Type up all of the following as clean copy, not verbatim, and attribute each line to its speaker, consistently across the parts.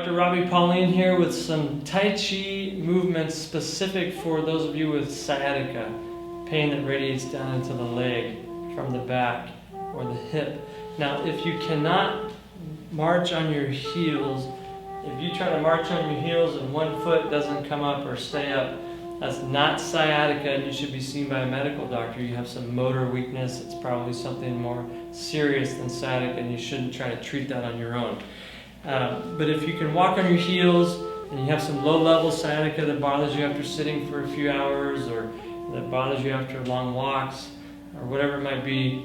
Speaker 1: Dr. Robbie Pauline here with some Tai Chi movements specific for those of you with sciatica, pain that radiates down into the leg from the back or the hip. Now, if you cannot march on your heels, if you try to march on your heels and one foot doesn't come up or stay up, that's not sciatica and you should be seen by a medical doctor. You have some motor weakness. It's probably something more serious than sciatica and you shouldn't try to treat that on your own. But if you can walk on your heels and you have some low-level sciatica that bothers you after sitting for a few hours or that bothers you after long walks or whatever it might be,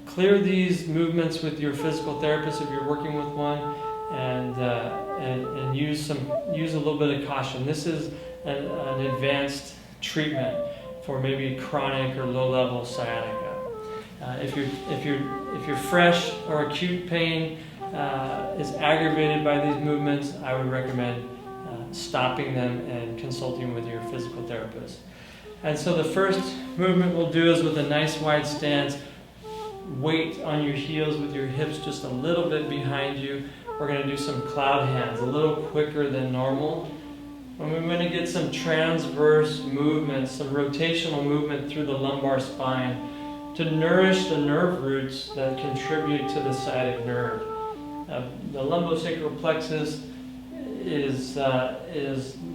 Speaker 1: clear these movements with your physical therapist if you're working with one, and use a little bit of caution. This is an advanced treatment for maybe chronic or low-level sciatica. If you're fresh or acute pain is aggravated by these movements, I would recommend stopping them and consulting with your physical therapist. And so the first movement we'll do is with a nice wide stance. Weight on your heels with your hips just a little bit behind you. We're going to do some cloud hands, a little quicker than normal. And we're going to get some transverse movement, some rotational movement through the lumbar spine to nourish the nerve roots that contribute to the sciatic nerve. The lumbosacral plexus is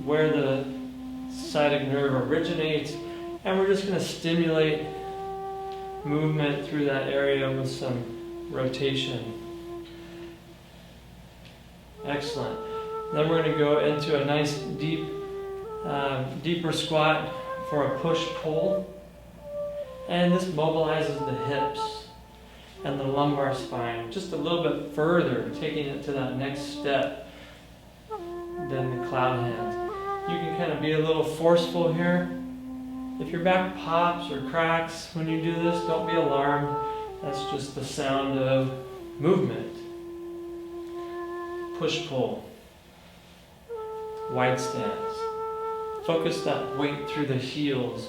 Speaker 1: where the sciatic nerve originates, and we're just going to stimulate movement through that area with some rotation. Excellent. Then we're going to go into a nice deeper squat for a push-pull, and this mobilizes the hips and the lumbar spine just a little bit further, taking it to that next step than the cloud hands. You can kind of be a little forceful here. If your back pops or cracks when you do this, don't be alarmed. That's just the sound of movement. Push-pull. Wide stance. Focus that weight through the heels.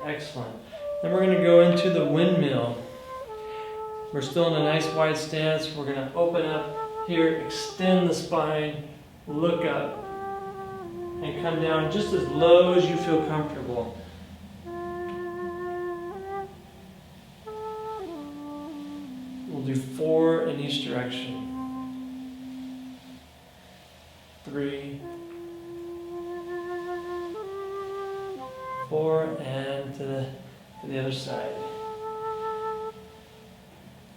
Speaker 1: Excellent. Then we're going to go into the windmill. We're still in a nice wide stance. We're going to open up here, extend the spine, look up, and come down just as low as you feel comfortable. We'll do 4 in each direction. 3, 4, and to the other side.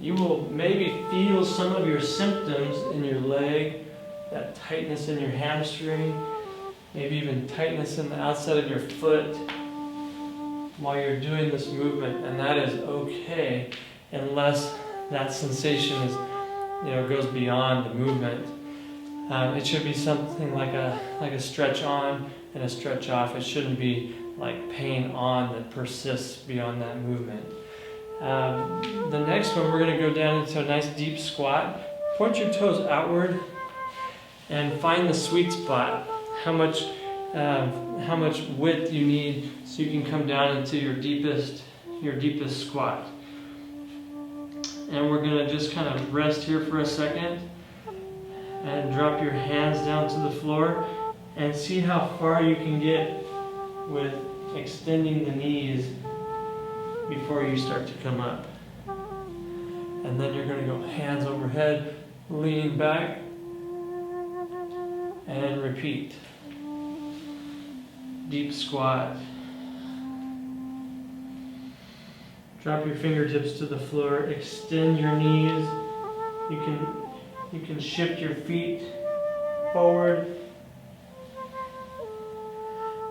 Speaker 1: You will maybe feel some of your symptoms in your leg, that tightness in your hamstring, maybe even tightness in the outside of your foot while you're doing this movement, and that is okay unless that sensation is, goes beyond the movement. It should be something like a stretch on and a stretch off. It shouldn't be like pain on that persists beyond that movement. The next one, we're going to go down into a nice deep squat. Point your toes outward and find the sweet spot. How much width you need so you can come down into your deepest squat. And we're going to just kind of rest here for a second and drop your hands down to the floor and see how far you can get with extending the knees before you start to come up. And then you're going to go hands overhead, leaning back, and repeat. Deep squat. Drop your fingertips to the floor, extend your knees. You can shift your feet forward.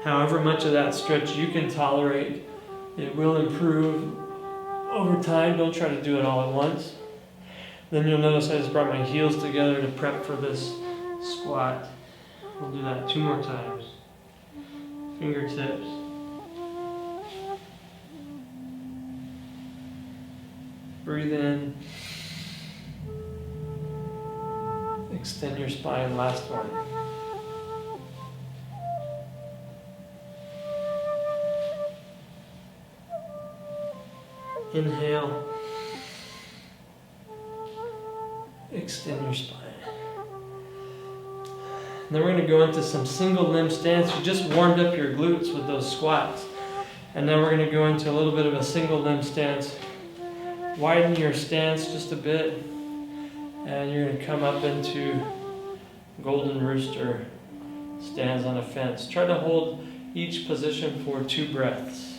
Speaker 1: However much of that stretch you can tolerate, it will improve over time. Don't try to do it all at once. Then you'll notice I just brought my heels together to prep for this squat. We'll do that 2 more times. Fingertips. Breathe in. Extend your spine. Last one. Inhale. Extend your spine. And then we're going to go into some single limb stance. You just warmed up your glutes with those squats. And then we're going to go into a little bit of a single limb stance. Widen your stance just a bit. And you're going to come up into golden rooster, stands on a fence. Try to hold each position for 2 breaths.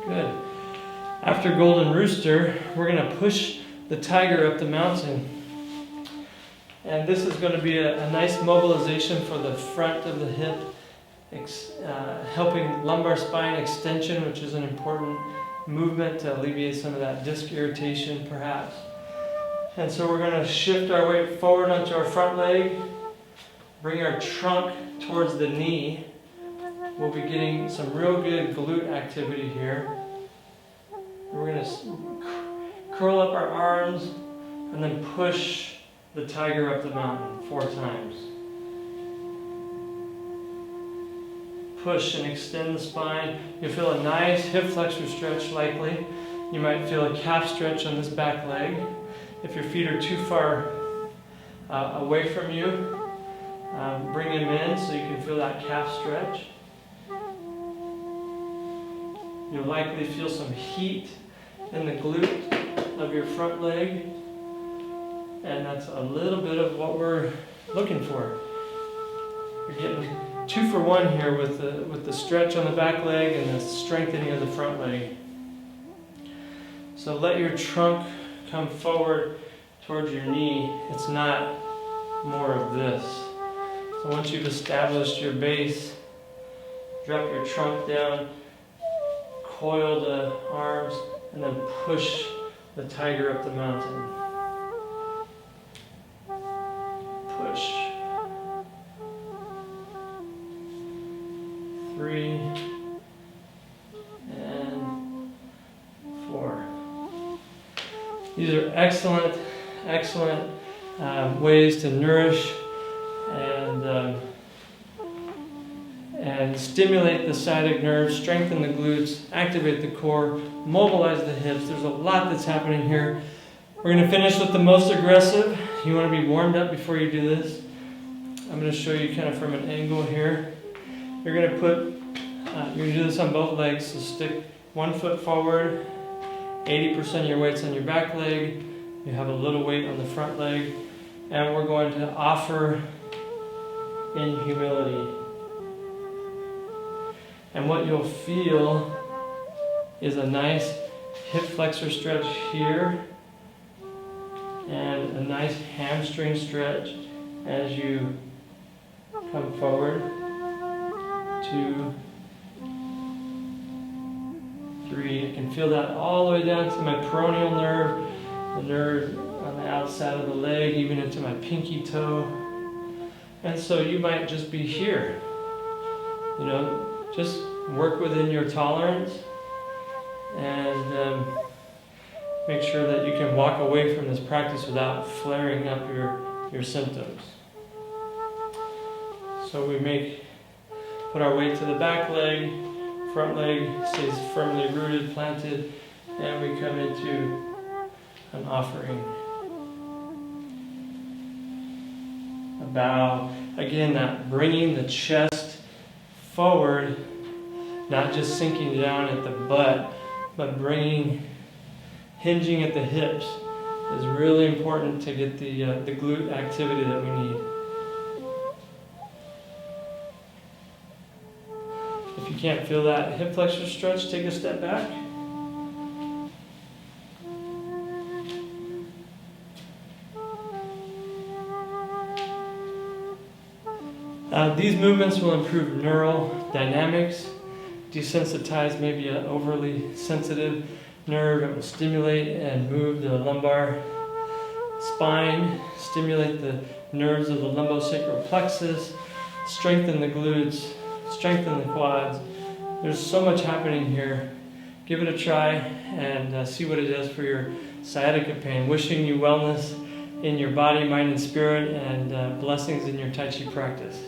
Speaker 1: Good. After golden rooster, we're going to push the tiger up the mountain. And this is going to be a nice mobilization for the front of the hip, helping lumbar spine extension, which is an important movement to alleviate some of that disc irritation perhaps. And so we're going to shift our weight forward onto our front leg, bring our trunk towards the knee. We'll be getting some real good glute activity here. We're going to curl up our arms and then push the tiger up the mountain 4 times. Push and extend the spine. You'll feel a nice hip flexor stretch likely. You might feel a calf stretch on this back leg. If your feet are too far away from you, bring them in so you can feel that calf stretch. You'll likely feel some heat in the glute of your front leg. And that's a little bit of what we're looking for. You're getting 2 for 1 here with the stretch on the back leg and the strengthening of the front leg. So let your trunk come forward towards your knee. It's not more of this. So once you've established your base, drop your trunk down, coil the arms, and then push the tiger up the mountain. Push. 3 and 4. These are excellent ways to nourish and stimulate the sciatic nerve, strengthen the glutes, activate the core, mobilize the hips. There's a lot that's happening here. We're going to finish with the most aggressive. You want to be warmed up before you do this. I'm going to show you kind of from an angle here. You're going to do this on both legs. So stick 1 foot forward, 80% of your weight's on your back leg. You have a little weight on the front leg. And we're going to offer in humility. And what you'll feel is a nice hip flexor stretch here and a nice hamstring stretch as you come forward. 2, 3. I can feel that all the way down to my peroneal nerve, the nerve on the outside of the leg, even into my pinky toe. And so you might just be here. You know, just work within your tolerance and make sure that you can walk away from this practice without flaring up your symptoms. So we put our weight to the back leg, front leg stays firmly rooted, planted, and we come into an offering. A bow. Again, that bringing the chest forward, not just sinking down at the butt, but hinging at the hips is really important to get the glute activity that we need. If you can't feel that hip flexor stretch, take a step back. These movements will improve neural dynamics, desensitize maybe an overly sensitive nerve. It will stimulate and move the lumbar spine, stimulate the nerves of the lumbosacral plexus, strengthen the glutes, strengthen the quads. There's so much happening here. Give it a try and see what it does for your sciatica pain. Wishing you wellness in your body, mind, and spirit, and blessings in your Tai Chi practice.